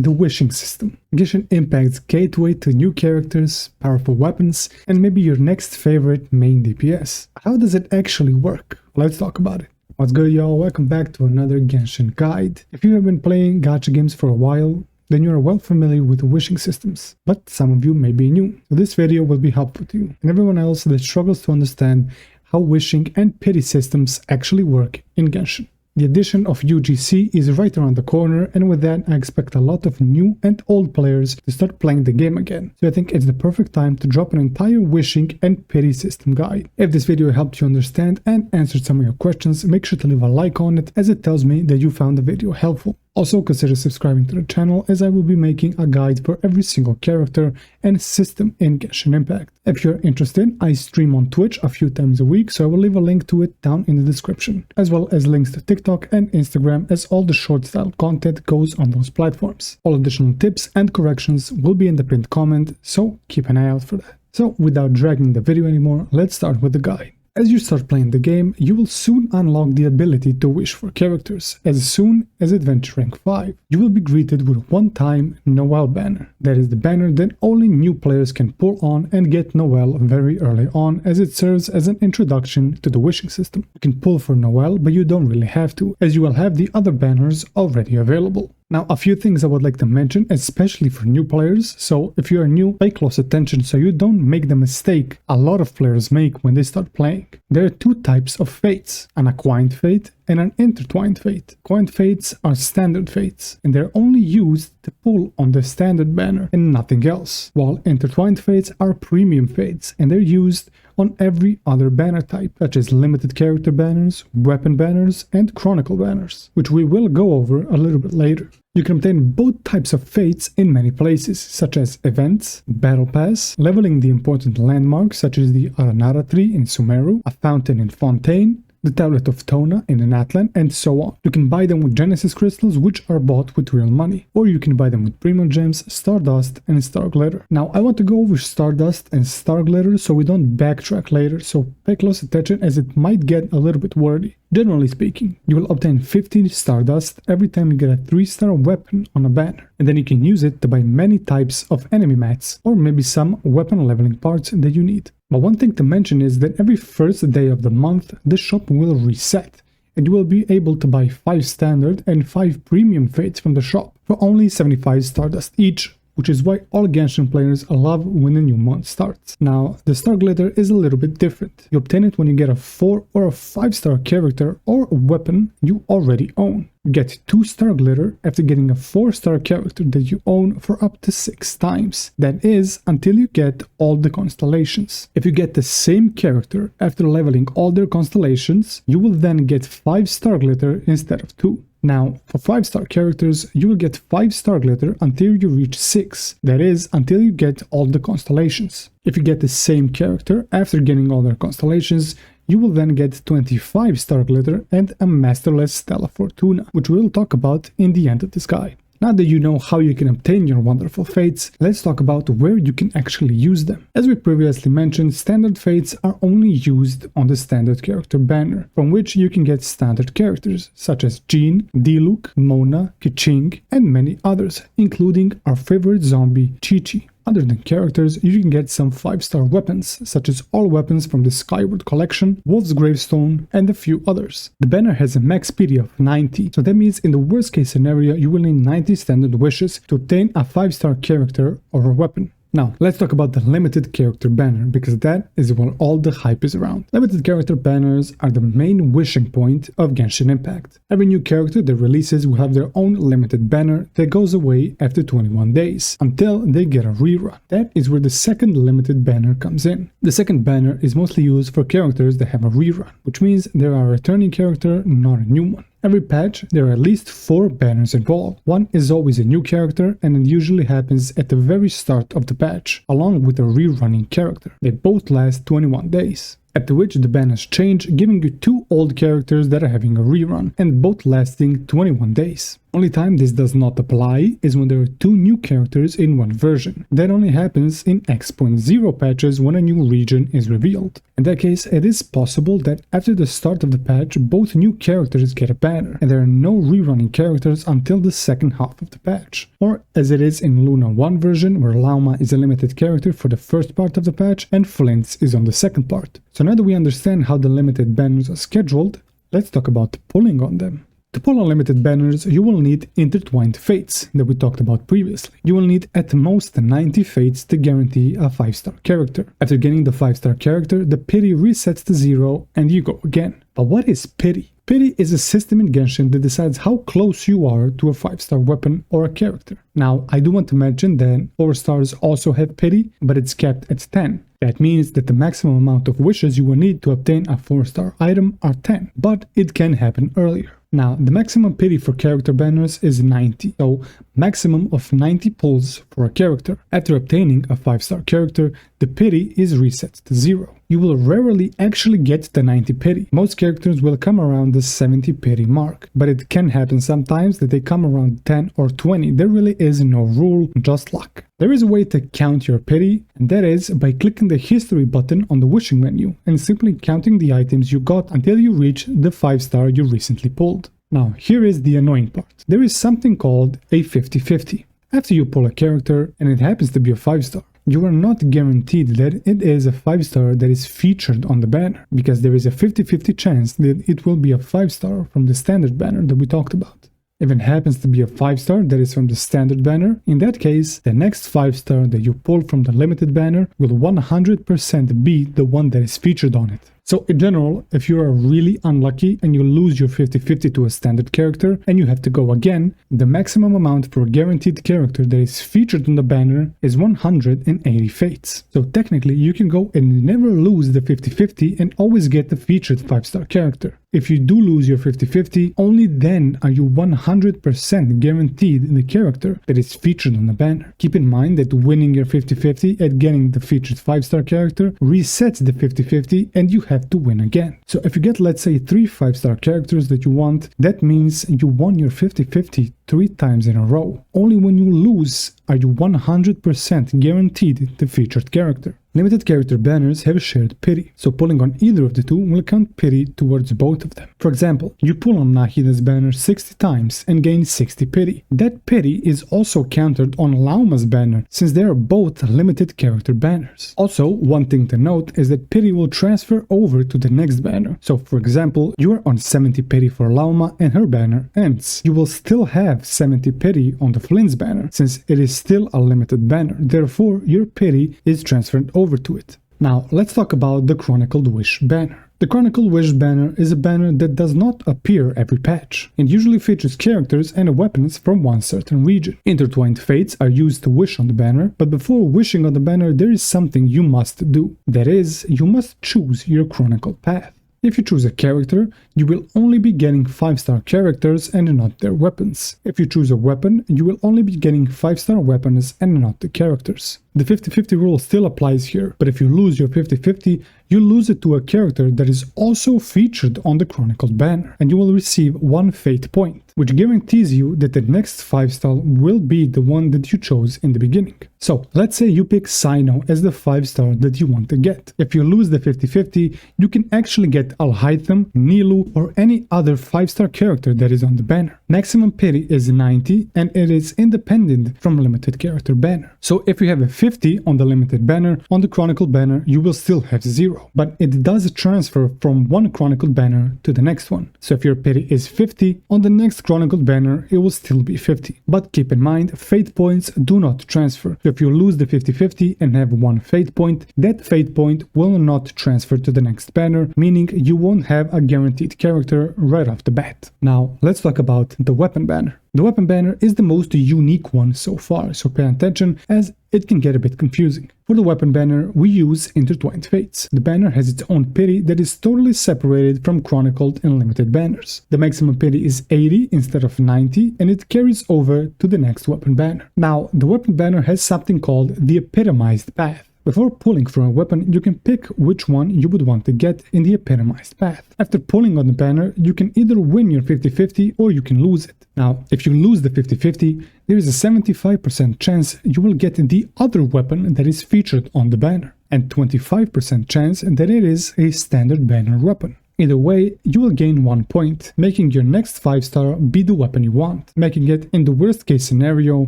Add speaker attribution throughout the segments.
Speaker 1: the wishing system. Genshin Impact's gateway to new characters, powerful weapons, and maybe your next favorite main DPS. How does it actually work? Let's talk about it. What's good, y'all? Welcome back to another Genshin guide. If you have been playing gacha games for a while, then you are well familiar with wishing systems, but some of you may be new. So this video will be helpful to you and everyone else that struggles to understand how wishing and pity systems actually work in Genshin. The addition of UGC is right around the corner, and with that I expect a lot of new and old players to start playing the game again. So I think it's the perfect time to drop an entire wishing and pity system guide. If this video helped you understand and answered some of your questions, make sure to leave a like on it, as it tells me that you found the video helpful. Also consider subscribing to the channel, as I will be making a guide for every single character and system in Genshin Impact. If you're interested, I stream on Twitch a few times a week, so I will leave a link to it down in the description, as well as links to TikTok and Instagram, as all the short style content goes on those platforms. All additional tips and corrections will be in the pinned comment, so keep an eye out for that. So without dragging the video anymore, let's start with the guide. As you start playing the game, you will soon unlock the ability to wish for characters. As soon as Adventure Rank 5, you will be greeted with one-time Noel banner. That is the banner that only new players can pull on and get Noel very early on, as it serves as an introduction to the wishing system. You can pull for Noel, but you don't really have to, as you will have the other banners already available. Now, a few things I would like to mention, especially for new players. So if you are new, pay close attention so you don't make the mistake a lot of players make when they start playing. There are two types of fates, an acquired fate and an intertwined fate. Acquired fates are standard fates, and they're only used to pull on the standard banner and nothing else, while intertwined fates are premium fates, and they're used on every other banner type, such as limited character banners, weapon banners, and chronicle banners, which we will go over a little bit later. You can obtain both types of fates in many places, such as events, battle pass, leveling the important landmarks such as the Aranara tree in Sumeru, a fountain in Fontaine, the Tablet of Tona in Anatlan, and so on. You can buy them with Genesis crystals, which are bought with real money, or you can buy them with Primo Gems, Stardust and Starglitter. Now I want to go over Stardust and Starglitter so we don't backtrack later, so pay close attention as it might get a little bit wordy. Generally speaking, you will obtain 15 Stardust every time you get a 3-star weapon on a banner, and then you can use it to buy many types of enemy mats, or maybe some weapon leveling parts that you need. But one thing to mention is that every first day of the month, the shop will reset, and you will be able to buy 5 standard and 5 premium fates from the shop for only 75 Stardust each, which is why all Genshin players love when the new month starts. Now, the Starglitter is a little bit different. You obtain it when you get a 4 or a 5-star character or a weapon you already own. You get 2 Starglitter after getting a 4-star character that you own for up to 6 times. That is, until you get all the constellations. If you get the same character after leveling all their constellations, you will then get 5 Starglitter instead of 2. Now, for 5-star characters, you will get 5 Starglitter until you reach 6, that is, until you get all the constellations. If you get the same character after getting all their constellations, you will then get 25 Starglitter and a Masterless Stella Fortuna, which we'll talk about in the end of this guide. Now that you know how you can obtain your wonderful fates, let's talk about where you can actually use them. As we previously mentioned, standard fates are only used on the standard character banner, from which you can get standard characters such as Jean, Diluc, Mona, Keqing, and many others, including our favorite zombie, Chi-Chi. Other than characters, you can get some 5-star weapons, such as all weapons from the Skyward Collection, Wolf's Gravestone, and a few others. The banner has a max PD of 90, so that means in the worst case scenario you will need 90 standard wishes to obtain a 5-star character or a weapon. Now, let's talk about the limited character banner, because that is where all the hype is around. Limited character banners are the main wishing point of Genshin Impact. Every new character that releases will have their own limited banner that goes away after 21 days, until they get a rerun. That is where the second limited banner comes in. The second banner is mostly used for characters that have a rerun, which means they are a returning character, not a new one. Every patch, there are at least 4 banners involved. One is always a new character, and it usually happens at the very start of the patch, along with a rerunning character. They both last 21 days. After which the banners change, giving you 2 old characters that are having a rerun, and both lasting 21 days. Only time this does not apply is when there are 2 new characters in one version. That only happens in X.0 patches when a new region is revealed. In that case, it is possible that after the start of the patch, both new characters get a banner, and there are no rerunning characters until the second half of the patch. Or as it is in Luna 1 version, where Lauma is a limited character for the first part of the patch and Flints is on the second part. So now that we understand how the limited banners are scheduled, let's talk about pulling on them. To pull unlimited banners, you will need intertwined fates that we talked about previously. You will need at most 90 fates to guarantee a 5-star character. After getting the 5-star character, the pity resets to 0 and you go again. But what is pity? Pity is a system in Genshin that decides how close you are to a 5-star weapon or a character. Now, I do want to mention that 4 stars also have pity, but it's capped at 10. That means that the maximum amount of wishes you will need to obtain a 4-star item are 10, but it can happen earlier. Now, the maximum pity for character banners is 90, so maximum of 90 pulls for a character. After obtaining a 5-star character, the pity is reset to 0. You will rarely actually get the 90 pity. Most characters will come around the 70 pity mark, but it can happen sometimes that they come around 10 or 20. There really is no rule, just luck. There is a way to count your pity, and that is by clicking the history button on the wishing menu and simply counting the items you got until you reach the 5-star you recently pulled. Now, here is the annoying part. There is something called a 50-50. After you pull a character and it happens to be a 5-star, you are not guaranteed that it is a 5-star that is featured on the banner, because there is a 50-50 chance that it will be a 5-star from the standard banner that we talked about. If it happens to be a 5-star that is from the standard banner, in that case, the next 5-star that you pull from the limited banner will 100% be the one that is featured on it. So in general, if you are really unlucky and you lose your 50-50 to a standard character and you have to go again, the maximum amount for a guaranteed character that is featured on the banner is 180 fates. So technically you can go and never lose the 50-50 and always get the featured 5-star character. If you do lose your 50-50, only then are you 100% guaranteed the character that is featured on the banner. Keep in mind that winning your 50-50 and getting the featured 5-star character resets the 50-50 and you have to win again. So if you get, let's say, 3 5-star characters that you want, that means you won your 50-50 3 times in a row. Only when you lose are you 100% guaranteed the featured character. Limited character banners have a shared pity, so pulling on either of the two will count pity towards both of them. For example, you pull on Nahida's banner 60 times and gain 60 pity. That pity is also counted on Lauma's banner, since they are both limited character banners. Also, one thing to note is that pity will transfer over to the next banner. So for example, you are on 70 pity for Lauma and her banner ends. You will still have 70 pity on the Flint's banner, since it is still a limited banner. Therefore, your pity is transferred over to it. Now, let's talk about the Chronicled Wish banner. The Chronicled Wish banner is a banner that does not appear every patch, and usually features characters and weapons from one certain region. Intertwined fates are used to wish on the banner, but before wishing on the banner there is something you must do. That is, you must choose your Chronicle path. If you choose a character, you will only be getting 5-star characters and not their weapons. If you choose a weapon, you will only be getting 5-star weapons and not the characters. The 50-50 rule still applies here, but if you lose your 50-50, you lose it to a character that is also featured on the Chronicled banner, and you will receive 1 fate point, which guarantees you that the next 5-star will be the one that you chose in the beginning. So, let's say you pick Sino as the 5-star that you want to get. If you lose the 50-50, you can actually get Alhaitham, Nilu, or any other 5-star character that is on the banner. Maximum pity is 90, and it is independent from limited character banner. So if you have a 50 on the limited banner, on the Chronicled banner you will still have 0, but it does transfer from one Chronicled banner to the next one. So if your pity is 50, on the next Chronicled banner it will still be 50. But keep in mind, fate points do not transfer. So if you lose the 50-50 and have 1 fate point, that fate point will not transfer to the next banner, meaning you won't have a guaranteed character right off the bat. Now let's talk about the weapon banner. The weapon banner is the most unique one so far, so pay attention as it can get a bit confusing. For the weapon banner, we use intertwined fates. The banner has its own pity that is totally separated from Chronicled and limited banners. The maximum pity is 80 instead of 90, and it carries over to the next weapon banner. Now, the weapon banner has something called the epitomized path. Before pulling from a weapon, you can pick which one you would want to get in the epitomized path. After pulling on the banner, you can either win your 50-50 or you can lose it. Now, if you lose the 50-50, there is a 75% chance you will get the other weapon that is featured on the banner, and 25% chance that it is a standard banner weapon. Either way, you will gain 1 point, making your next 5-star be the weapon you want, making it, in the worst case scenario,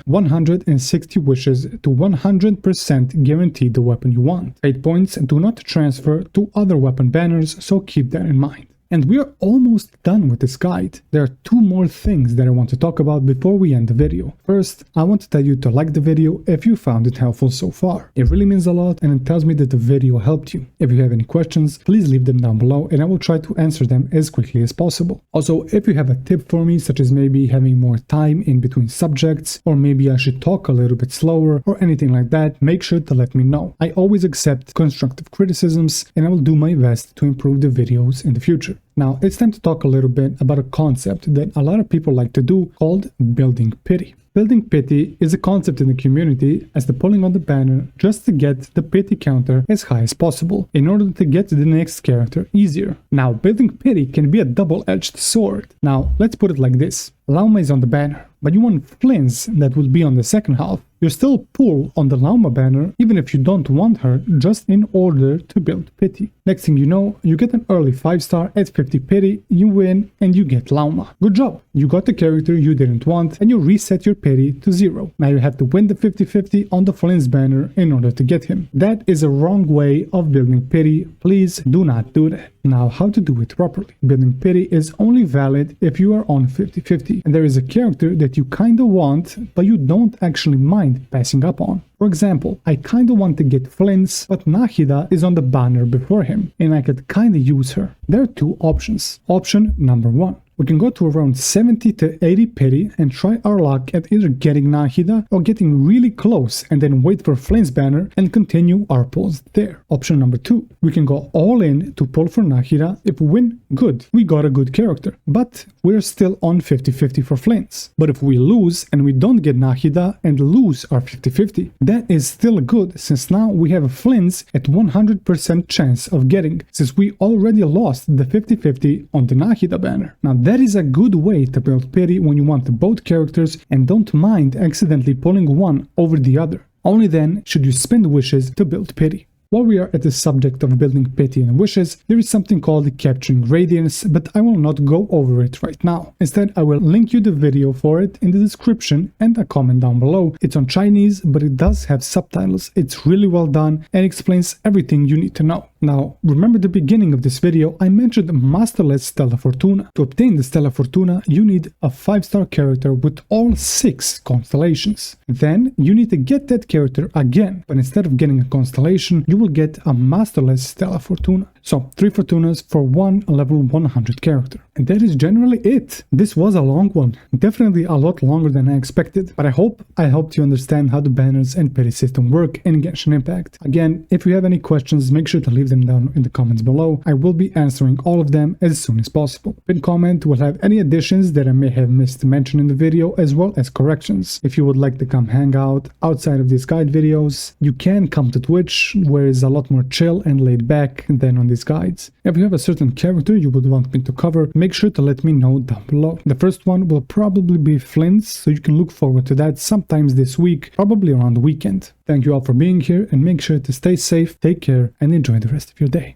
Speaker 1: 160 wishes to 100% guarantee the weapon you want. Fate points do not transfer to other weapon banners, so keep that in mind. And we are almost done with this guide. There are 2 more things that I want to talk about before we end the video. First, I want to tell you to like the video if you found it helpful so far. It really means a lot and it tells me that the video helped you. If you have any questions, please leave them down below and I will try to answer them as quickly as possible. Also, if you have a tip for me, such as maybe having more time in between subjects, or maybe I should talk a little bit slower or anything like that, make sure to let me know. I always accept constructive criticisms and I will do my best to improve the videos in the future. Now, it's time to talk a little bit about a concept that a lot of people like to do called building pity. Building pity is a concept in the community as the pulling on the banner just to get the pity counter as high as possible in order to get to the next character easier. Now, building pity can be a double-edged sword. Now, let's put it like this. Lauma is on the banner, but you want Flynn's that will be on the second half. You still pull on the Lauma banner even if you don't want her, just in order to build pity. Next thing you know, you get an early 5-star at 50 pity, you win and you get Lauma. Good job! You got the character you didn't want and you reset your pity to 0. Now you have to win the 50-50 on the Flynn's banner in order to get him. That is a wrong way of building pity. Please do not do that. Now, how to do it properly? Building pity is only valid if you are on 50-50 and there is a character that you kinda want but you don't actually mind passing up on. For example, I kinda want to get Flynn's, but Nahida is on the banner before him and I could kinda use her. There are 2 options. Option number 1. We can go to around 70 to 80 pity and try our luck at either getting Nahida or getting really close and then wait for Flynn's banner and continue our pulls there. Option number 2. We can go all in to pull for Nahida. If we win, good. We got a good character. But we're still on 50-50 for Flynn's. But if we lose and we don't get Nahida and lose our 50-50, that is still good since now we have Flynn's at 100% chance of getting, since we already lost the 50-50 on the Nahida banner. Now that is a good way to build pity when you want both characters and don't mind accidentally pulling one over the other. Only then should you spend wishes to build pity. While we are at the subject of building pity and wishes, there is something called capturing radiance, but I will not go over it right now. Instead, I will link you the video for it in the description and a comment down below. It's on Chinese, but it does have subtitles. It's really well done and explains everything you need to know. Now, remember the beginning of this video, I mentioned Masterless Stella Fortuna. To obtain the Stella Fortuna, you need a 5-star character with all 6 constellations. Then, you need to get that character again, but instead of getting a constellation, you will get a Masterless Stella Fortuna. So, 3 Fortunas for 1 level 100 character. And that is generally it. This was a long one. Definitely a lot longer than I expected, but I hope I helped you understand how the banners and pity system work in Genshin Impact. Again, if you have any questions, make sure to leave them down in the comments below. I will be answering all of them as soon as possible. Pinned comment will have any additions that I may have missed to mention in the video, as well as corrections. If you would like to come hang out outside of these guide videos, you can come to Twitch, where it's a lot more chill and laid back than on these guides. If you have a certain character you would want me to cover, make sure to let me know down below. The first one will probably be Flynn's, so you can look forward to that sometimes this week, probably around the weekend. Thank you all for being here and make sure to stay safe, take care and enjoy the rest of your day.